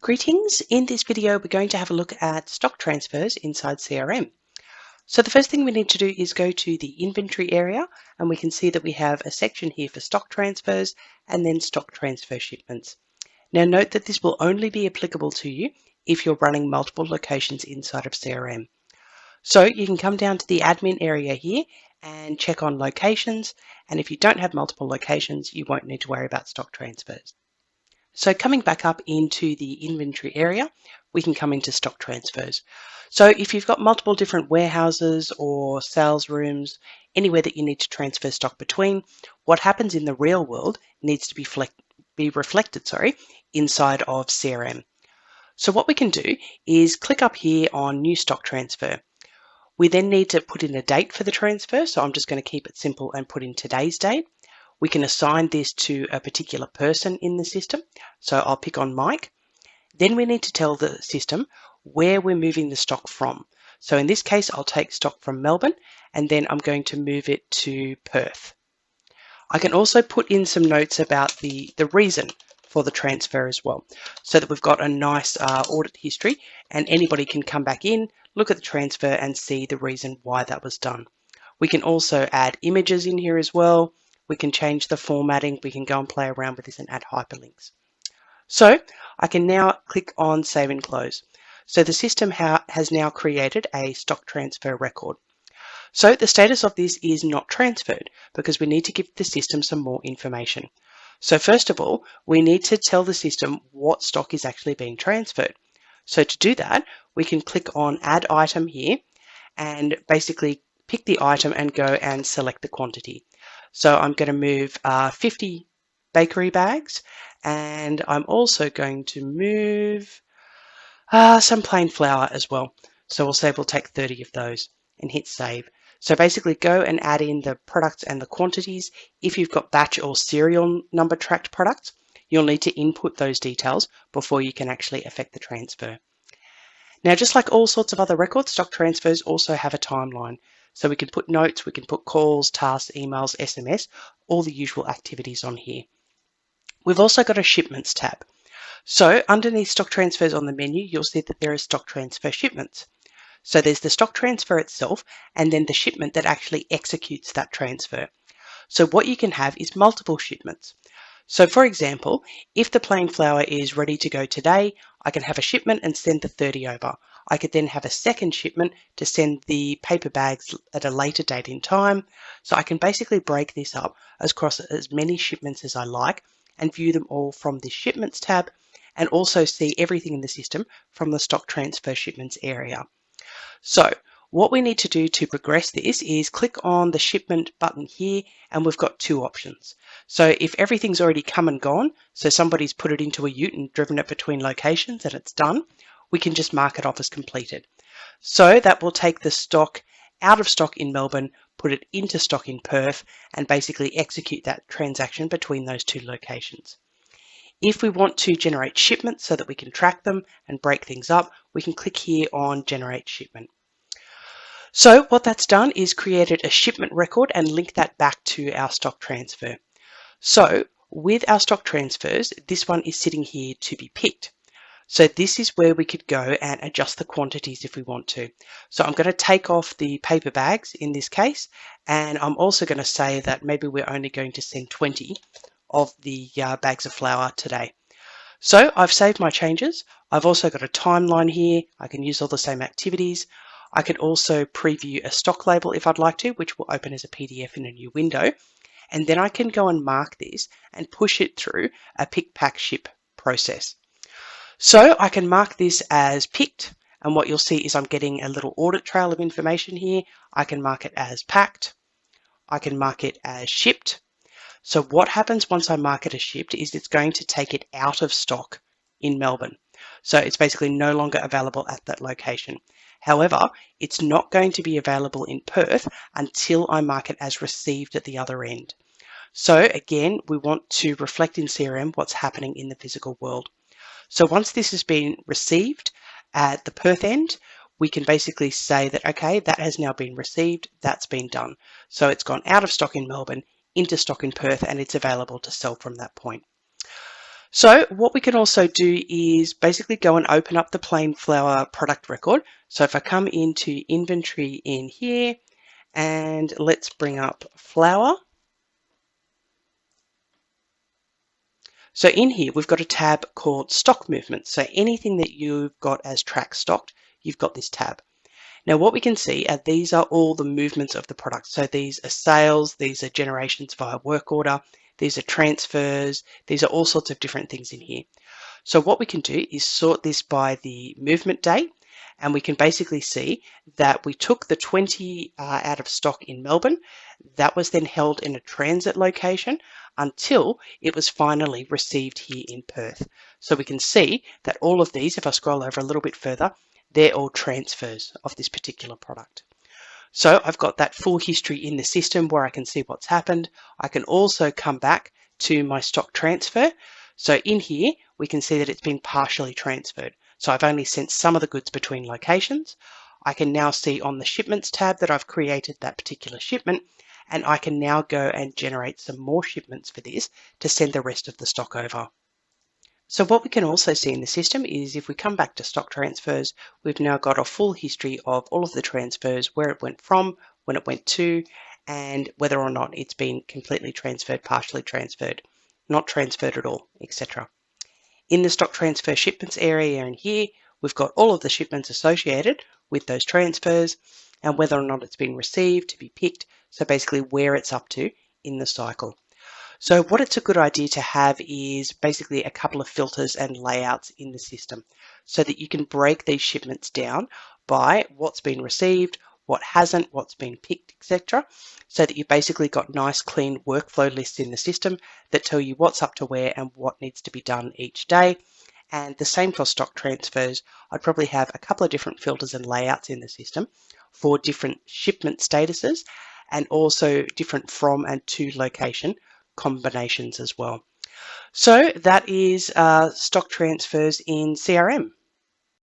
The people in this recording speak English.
Greetings. In this video, we're going to have a look at stock transfers inside CRM. So the first thing we need to do is go to the inventory area, and we can see that we have a section here for stock transfers and then stock transfer shipments. Now note that this will only be applicable to you if you're running multiple locations inside of CRM. So you can come down to the admin area here and check on locations. And if you don't have multiple locations, you won't need to worry about stock transfers. So coming back up into the inventory area, we can come into stock transfers. So if you've got multiple different warehouses or sales rooms, anywhere that you need to transfer stock between, what happens in the real world needs to be reflected inside of CRM. So what we can do is click up here on New Stock Transfer. We then need to put in a date for the transfer, so I'm just going to keep it simple and put in today's date. We can assign this to a particular person in the system. So I'll pick on Mike. Then we need to tell the system where we're moving the stock from. So in this case, I'll take stock from Melbourne, and then I'm going to move it to Perth. I can also put in some notes about the reason for the transfer as well, so that we've got a nice audit history, and anybody can come back in, look at the transfer and see the reason why that was done. We can also add images in here as well. We can change the formatting. We can go and play around with this and add hyperlinks. So I can now click on Save and Close. So the system has now created a stock transfer record. So the status of this is not transferred because we need to give the system some more information. So first of all, we need to tell the system what stock is actually being transferred. So to do that, we can click on Add Item here and basically pick the item and go and select the quantity. So I'm going to move 50 bakery bags, and I'm also going to move some plain flour as well. So we'll say we'll take 30 of those and hit save. So basically go and add in the products and the quantities. If you've got batch or serial number tracked products, you'll need to input those details before you can actually effect the transfer. Now, just like all sorts of other records, stock transfers also have a timeline. So we can put notes, we can put calls, tasks, emails, SMS, all the usual activities on here. We've also got a shipments tab. So underneath stock transfers on the menu, you'll see that there is stock transfer shipments. So there's the stock transfer itself and then the shipment that actually executes that transfer. So what you can have is multiple shipments. So for example, if the plain flour is ready to go today, I can have a shipment and send the 30 over. I could then have a second shipment to send the paper bags at a later date in time. So I can basically break this up across as many shipments as I like and view them all from the shipments tab, and also see everything in the system from the stock transfer shipments area. So what we need to do to progress this is click on the shipment button here, and we've got two options. So if everything's already come and gone, so somebody's put it into a ute and driven it between locations and it's done, we can just mark it off as completed. So that will take the stock out of stock in Melbourne, put it into stock in Perth, and basically execute that transaction between those two locations. If we want to generate shipments so that we can track them and break things up, we can click here on Generate Shipment. So what that's done is created a shipment record and linked that back to our stock transfer. So with our stock transfers, this one is sitting here to be picked. So this is where we could go and adjust the quantities if we want to. So I'm going to take off the paper bags in this case, and I'm also going to say that maybe we're only going to send 20 of the bags of flour today. So I've saved my changes. I've also got a timeline here. I can use all the same activities. I can also preview a stock label if I'd like to, which will open as a PDF in a new window. And then I can go and mark this and push it through a pick, pack, ship process. So I can mark this as picked, and what you'll see is I'm getting a little audit trail of information here. I can mark it as packed. I can mark it as shipped. So what happens once I mark it as shipped is it's going to take it out of stock in Melbourne. So it's basically no longer available at that location. However, it's not going to be available in Perth until I mark it as received at the other end. So again, we want to reflect in CRM what's happening in the physical world. So once this has been received at the Perth end, we can basically say that, okay, that has now been received, that's been done. So it's gone out of stock in Melbourne, into stock in Perth, and it's available to sell from that point. So what we can also do is basically go and open up the plain flour product record. So if I come into inventory in here and let's bring up flour. So in here, we've got a tab called stock movement. So anything that you've got as track stocked, you've got this tab. Now what we can see are these are all the movements of the product. So these are sales, these are generations via work order, these are transfers, these are all sorts of different things in here. So what we can do is sort this by the movement date, and we can basically see that we took the 20 out of stock in Melbourne. That was then held in a transit location until it was finally received here in Perth. So we can see that all of these, if I scroll over a little bit further, they're all transfers of this particular product. So I've got that full history in the system where I can see what's happened. I can also come back to my stock transfer. So in here, we can see that it's been partially transferred. So I've only sent some of the goods between locations. I can now see on the shipments tab that I've created that particular shipment, and I can now go and generate some more shipments for this to send the rest of the stock over. So what we can also see in the system is if we come back to stock transfers, we've now got a full history of all of the transfers, where it went from, when it went to, and whether or not it's been completely transferred, partially transferred, not transferred at all, etc. In the stock transfer shipments area in here, we've got all of the shipments associated with those transfers and whether or not it's been received, to be picked, so basically where it's up to in the cycle. So what it's a good idea to have is basically a couple of filters and layouts in the system so that you can break these shipments down by what's been received, what hasn't, what's been picked, etc. So that you've basically got nice clean workflow lists in the system that tell you what's up to where and what needs to be done each day. And the same for stock transfers. I'd probably have a couple of different filters and layouts in the system for different shipment statuses and also different from and to location combinations as well. So that is stock transfers in CRM.